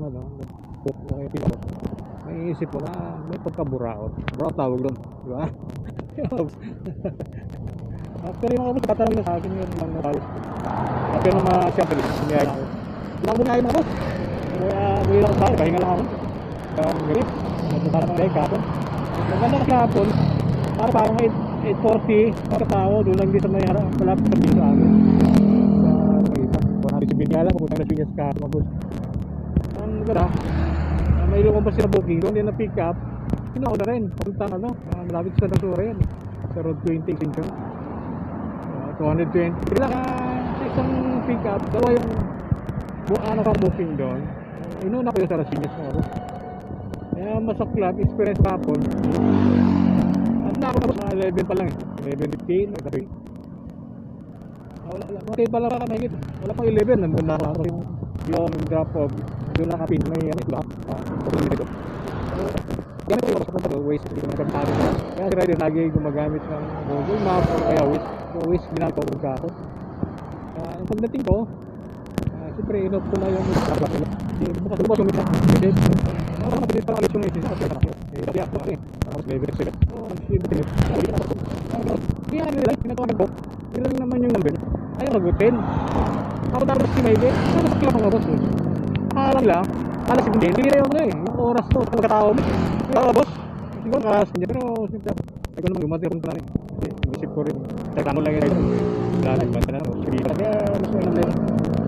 ano, may isip ko na may pagkaburaot. Buraot tawag doon, di ba? Actually, mga boss, tatanungin na sa akin yung mga halos. Pero naman, siyempre, sumiyaya ako. Hindi na yung mga boss. Kaya, buhay lang ako sa akin, pahinga lang ako. Ganit, nagpunta naman kayo kapon. Maganda kasi kapon, para parang 8:40, para tao, doon lang din sa may harap, malapit sa piso amin. Sa Pagita, 100 kaya lang, pupunta na pinyas kapon, mga boss. Ang ganda, may ilong pa sila booking, doon din na pick up, kinuha ko na rin, papuntang ano, malapit sa Nasura yan, sa Road 20 extension. 220. Bilang sa isang pick up, dalawa yung ano kang booking doon. Inuna ko yung sa Rasinas mo. Kaya masaklap, experience kapon. At na ako tapos mga 11 pa lang eh. 11:15, sabi. Wala pa lang mahigit. Wala pang 11, nandun na ako yung drop off. Doon nakapin, may ano ito ba? Gamit ko yung sa Waze, hindi ko nagkantado. Kaya si rider lagi gumagamit ng Google Maps o kaya Waze ginagawa ko ako. Ang pagdating ko, siyempre inot ko na yung traffic nila. Bukas ko ba sumit na? Mabilis pa lang yung isis ako siya traffic. Kaya ako kasi, tapos level sila. Kaya nila, pinatawagan ko. Sila lang naman yung number. Ayaw nagutin. Ako tapos si Maybe, tapos sa klapang oras. Alam lang. Alas hindi na yung yung oras to pagkatao mo. Kaya boss, siguro karas niya pero siyempre ay ko naman gumatir ko na rin. Isip ko rin. Teka mo lang yun. Wala na basta na. Sige kaya mas may lang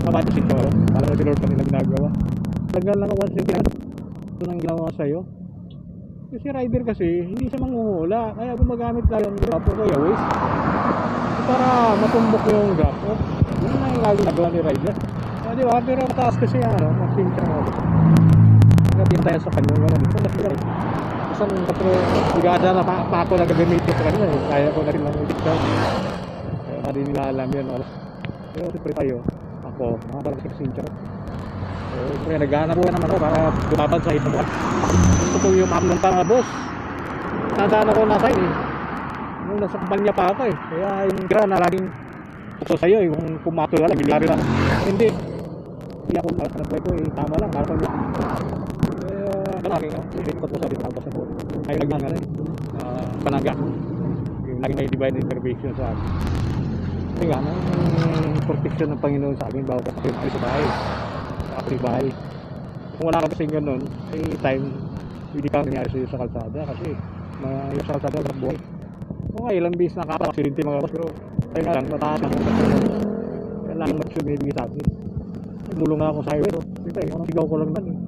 mapatisin ko. Para na dilord kami na ginagawa. Tagal lang ako once yung ito nang ginawa sa'yo. Kasi rider kasi hindi siya manghuhula. Kaya gumagamit lang yung drop o kaya Waze. Para matumbok yung drop o. Yun na yung laging nagawa ni rider. Di ba? Pero mataas kasi ano, masincha nga ako. Nagapin tayo sa kanya ngayon. Isang katro, igada na pa ako nagagamit ko sa kanya eh. Kaya ko na rin lang ulit daw. Kaya hindi nila alam yun. Pero siyempre tayo, ako, makapala kasi masincha ko. Siyempre naghahanap ko naman ako para dumabad sa ito mo. Gusto ko yung makamang tanga boss. Nadaan ako nasa eh. Nung nasa kumpanya pa ako eh. Kaya yung gra na laging gusto sa'yo yung pumato lang, bilyari lang. Hindi. Hindi ako nagpapay ko eh, tama lang, parang malaki ikot ko sa dito sa po. Ay nagmanga rin. Panaga. Yung lagi may divine intervention sa akin. Kasi nga, yung protection ng Panginoon sa akin bago kasi sa bahay. Sa bahay. Kung wala ka kasing ganun, ay time hindi ka nangyari sa'yo sa kalsada kasi yung sa kalsada ng buhay. Okay, ilang bis nakaka-aksidente mga boss pero ay nga lang, mataas ako kaya lang mag-sumibigay sa akin. Mulong nga ako sa highway. Sigaw ko lang naman.